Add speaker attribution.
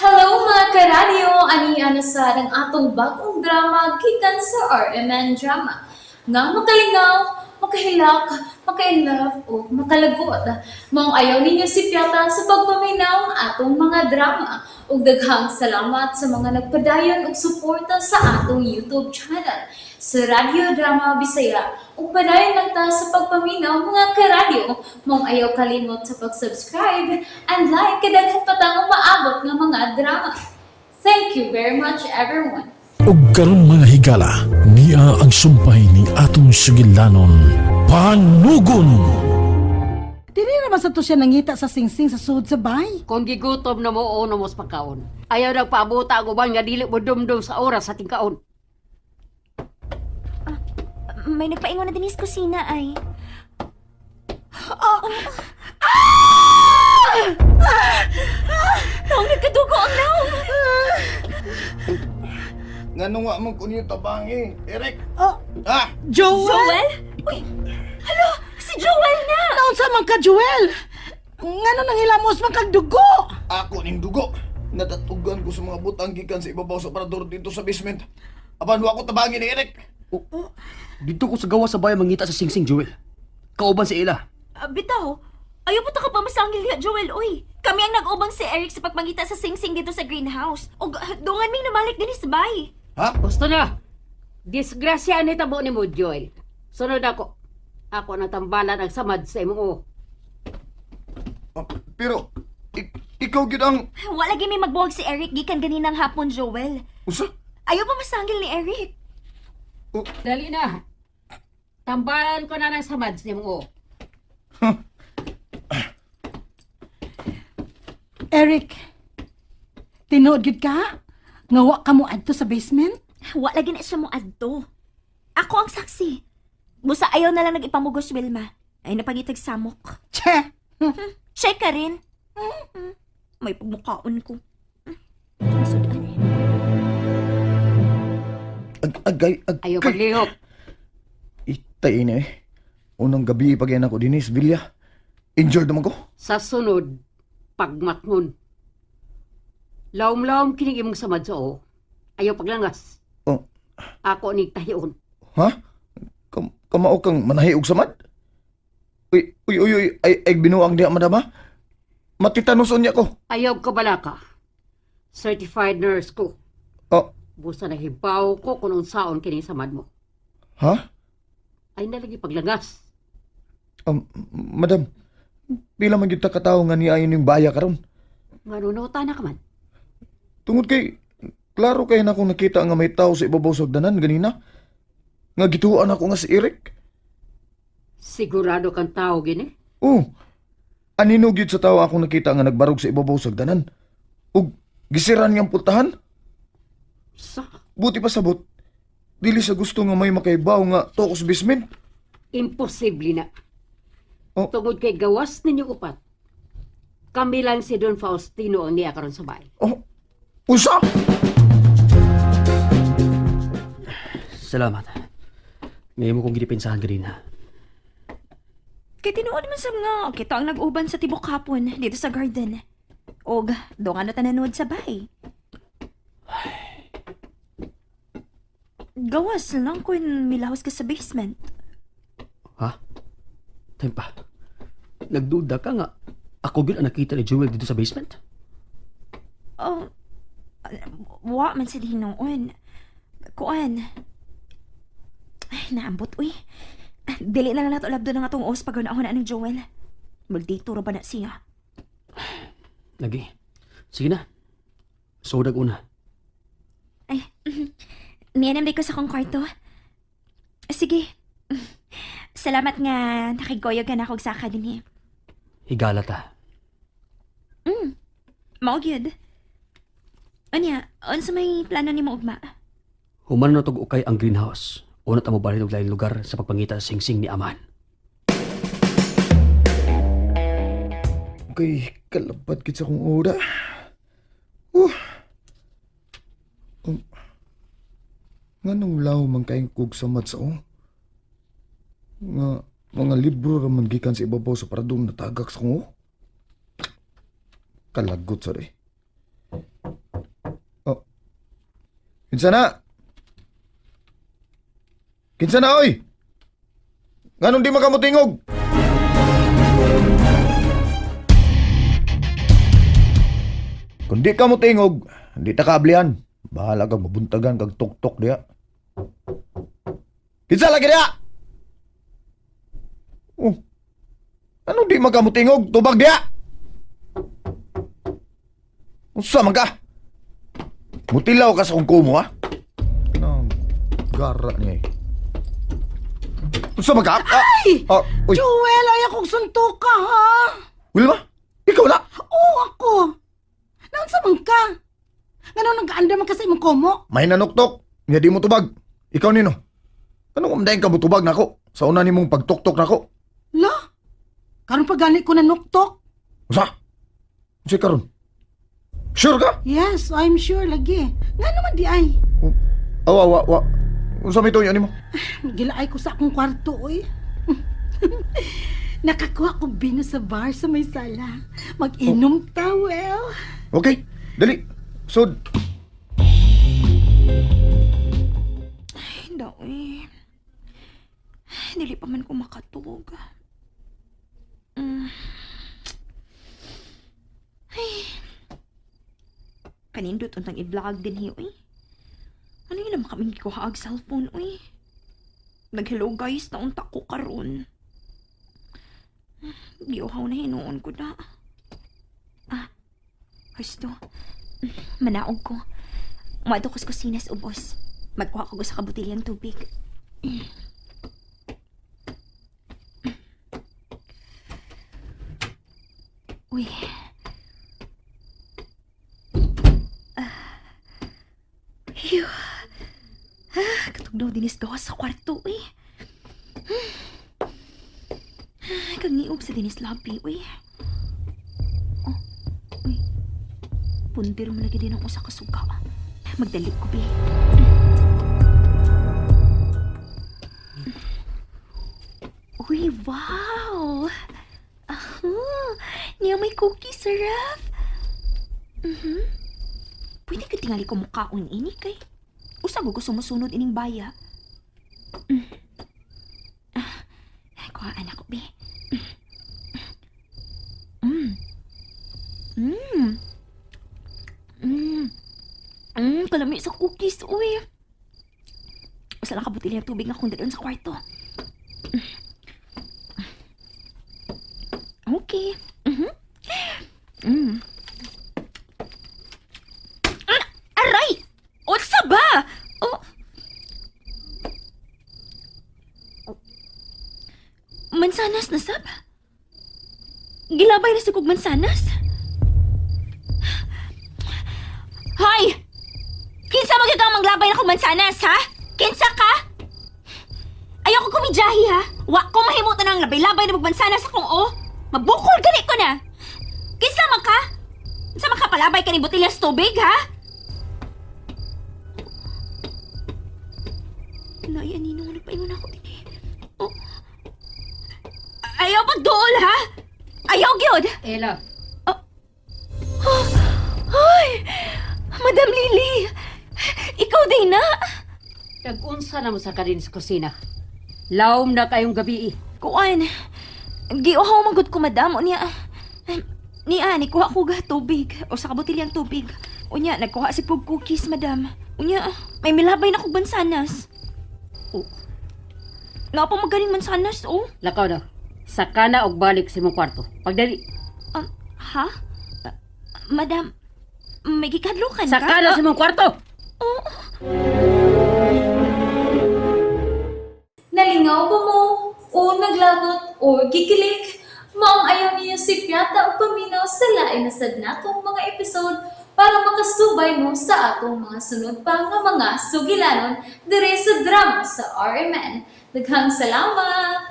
Speaker 1: Hello mga karadyo! Ani sa ng atong bagong drama gikan sa RMN Drama. Nga makalingaw, makahilak, maka-inlove o makalagot. Mong ayaw ninyo si Piata sa pagpaminaw ang atong mga drama. Ug daghang salamat sa mga nagpadayon ug suporta sa atong YouTube channel sa Radio Drama Bisaya. Ug padayon lang ta sa pagpaminaw mga karadyo. Mong ayaw kalimot sa pag-subscribe and like kadaghan pa tang maabot nga mga drama. Thank you very much everyone.
Speaker 2: Ug karon mga higala, niya ang sumpay ni atong sugilanon, panugon.
Speaker 3: Dili naman sa to siya nangita sa singsing sa sud sa bay.
Speaker 4: Kung gigutom na mo o na mo sa pagkaon. Ayaw nagpaabuta ang uban nga dili mo dumdum sa oras sa tingkaon.
Speaker 5: May nagpaingon na dinis kusina ay. Naong nagkadugo ang naong!
Speaker 6: Nga nung wa mong kunyo tabangi, Eric.
Speaker 3: Oh,
Speaker 6: Ah!
Speaker 3: Joel?
Speaker 5: Joel? Uy! Hala! Si Joel na!
Speaker 3: Naunsa man ka, Joel? Ngano nang hilamos man kag dugo?
Speaker 6: Ako ning dugo. Natatugan ko sa mga butang gikan sa ibabaw sa parador dito sa basement. Apan wa ko tabangi ni Eric.
Speaker 7: Dito ko sa gawa sa bayan mangita sa Singsing, Joel. Kauban si Ila.
Speaker 5: Bitaw, ayaw po ka pa masangil niya, Joel, uy. Kami ang nag-ubang si Eric sa pagpangita sa sing-sing dito sa greenhouse. O dungan ming namalik din sa bay.
Speaker 6: Ha?
Speaker 4: Gusto na. Disgrasya ni tabo ni mo, Joel. Sunod ako. Ako na tambalan ang samad sa imong o.
Speaker 6: Ah, pero, ikaw gid ang...
Speaker 5: Wala gyud may magbuwag si Eric gikan ganinang hapon, Joel.
Speaker 6: Usa?
Speaker 5: Ayaw pa masangil ni Eric.
Speaker 4: Dali na. Tambalan ko na ng samad sa imong o.
Speaker 3: Eric, tinuod gid ka? Nga wa ka mo adto sa basement?
Speaker 5: Wala gyud na siya mo adto. Ako ang saksi. Busa ayaw na lang nag-ipamugos, Wilma. Ay napagitag samok.
Speaker 3: Che!
Speaker 5: Check ka rin. May pagmukhaon ko. Masudan rin.
Speaker 6: Agay,
Speaker 4: Ayaw paglihok.
Speaker 6: Itay ini eh. Unang gabi pag yan ako dinis, Villa. Injured naman ko.
Speaker 4: Sa sunod, pagmatngon. Lawom-lawom kining imong samad sa o. Ayaw paglangas.
Speaker 6: Oh,
Speaker 4: Ako ni tahiyon.
Speaker 6: ha? Kamao kang manahi og samad? Uy, ay binuang diha madama? Matitanuson niya ko.
Speaker 4: Ayaw ka bala ka. Certified nurse ko.
Speaker 6: Oh,
Speaker 4: Busa na hibaw ko kung unsaon kini samad mo.
Speaker 6: ha?
Speaker 4: Ay nalagi paglangas.
Speaker 6: Madam, pila man gyud ta katawo nga niayon ning baya karon.
Speaker 4: Nga nunuta na ka man.
Speaker 6: Tungod kay klaro kay na akong nakita nga may tao sa ibabaw sa hagdanan ganina. Nga gituan ako nga si Eric.
Speaker 4: Sigurado kang tao gini.
Speaker 6: Oh, anino gyud sa tao akong nakita nga nagbarog sa ibabaw sa hagdanan. Ug gisiran niyang pultahan.
Speaker 4: Sa
Speaker 6: Buti pa sabot. Dili sa gusto nga may makaibaw nga tokos basement.
Speaker 4: imposible na.
Speaker 6: Oh.
Speaker 4: Tungod kay gawas ninyo upat. Kami lang si Don Faustino ang niya karon sa bahay.
Speaker 6: Oh, usa?
Speaker 7: Salamat. Ngayon mo kong ginipinsahan ganina.
Speaker 5: Kay tinuod man sa mga kita ang nag-uban sa tibok hapon dito sa garden. Og, doon na tananood sa bay. Gawas lang kung milahos ka sa basement.
Speaker 7: Ha? Time pa. Nagduda ka nga. Ako gyud ang nakita ni Joel dito sa basement?
Speaker 5: Oh, wa man sa dinoon. Kuan. Ay, naambot, uy. Dili na lang nato labdo ng atong os pag na ng Joel. Maldito ra ba na siya?
Speaker 7: Lagi. Sige na. Sodag una.
Speaker 5: Ay, niyanam ko sa kong kwarto. Sige. Salamat nga nakiguyog ka na akong saka din eh.
Speaker 7: Higala ta.
Speaker 5: Mao gyud. Anya, unsa may plano ni mo ugma?
Speaker 7: Human na tog ukay ang greenhouse. Una ta mo balhin og lain lugar sa pagpangita sa Singsing ni Aman.
Speaker 6: Okay, kalabat kit sa kong ura. Nganong law man kayong kug sa matsa Nga mga libro raman gikan sa ibabaw sa paradong natagak sa kong Kalagot sa Kinsa na? Kinsa na, oy? Nganong di makamutingog? Kung di ka mutingog, hindi ta kaablihan. Bahala kang mabuntagan kag tok-tok diya. Kinsa lagi diya? Oh. Anong di makamutingog? Tubag diya! Unsa man ka? Mutilaw ka sa kong kumo, ha? Nang gara niya eh. Unsa man ka?
Speaker 3: Ay!
Speaker 6: Uy,
Speaker 3: Joel, ay akong suntok ka, ha?
Speaker 6: Wilma? Ikaw na?
Speaker 3: Oo, ako. Naunsa man ka? Ngano nag-aanda man ka sa imong komo?
Speaker 6: May nanuktok. Nga di mo tubag. Ikaw nino. Anong umdahin ka mo tubag na ako? Sa una ni mong pagtuktok na ako?
Speaker 3: La? Karon pa gani ko na nuktok?
Speaker 6: Usa? Usa karon? Sure ka?
Speaker 3: Yes, I'm sure lagi. Nga naman di ay.
Speaker 6: Awa. Unsa may tuyo nimo?
Speaker 3: Gilaay ko sa akong kwarto, oy. Nakakuha ko bino sa bar sa may sala. Mag-inom tawel.
Speaker 6: Okay, dali. Sud.
Speaker 5: Hindi, uy. Dili pa man ko makatug. Ay. Kanindot untang i-vlog din hiyo, uy. Ano yun naman kaming gikuha ag cellphone, uy. Nag-hello guys, naunta ko karon. Giuhaw na hinuon ko na. Gusto. Manaog ko. Maado ko sa kusinas ubos. Magkuha ko sa kabutilyang tubig. Uy. Phew. Katugnaw dinis gawas sa kwarto, uy. Kagniog sa dinis labi, uy. Oh, uy. Pundir mo lagi din ang usa ka suga. Magdali ko, be. Uy, wow! Niya may cookie syrup. Pwede ka tingali ko mukhaon ini kay. Usa ko sumusunod ining baya. Kuha anak ko, be. Kalami sa cookies, uy. Usa lang kabutil yung tubig na kung doon sa kwarto. Okay. Aray! Unsa ba? Oh. Mansanas na sab? Gilabay na si kog mansanas? Hoy! Kinsa magiging manglabay na kog mansanas, ha? Kinsa ka? Ayoko kumidyahi, ha? Wa ko mahimutan ng labay-labay na magmansanas akong o. Mabukol gani ko na. Kinsa man ka? Kinsa man ka palabay ka ni botelya sa tubig, ha? Naya, ninong, nagpaingon ako din eh. Oh. Ayaw magduol, ha? Ayaw, gyud!
Speaker 4: Ella,
Speaker 5: Ay! Madam Lily! Ikaw din na!
Speaker 4: nag-unsa na mo sa karin sa kusina. Lawom na kayong gabi,
Speaker 5: Kuan, giuhaw magod ko, madam. Unya, ni kuha ko ga tubig. O sa kabotilyang tubig. Unya, nagkuha si Pug cookies, madam. Unya, may milabay na kong bansanas.
Speaker 4: Oh.
Speaker 5: Napa magaling mansanas, oh.
Speaker 4: Lakaw na. Saka na og balik sa imong kwarto. Pagdali.
Speaker 5: Ha? Madam, may gikadlukan ka?
Speaker 4: Saka na sa imong kwarto!
Speaker 1: Nalingaw ba mo? O naglagot? O gikilik? Maong ayaw niyo si Piata o paminaw sa lain na sad natong mga episode para makasubay mo sa atong mga sunod pa nga mga sugilanon dire sa drama sa RMN. Daghang salamat!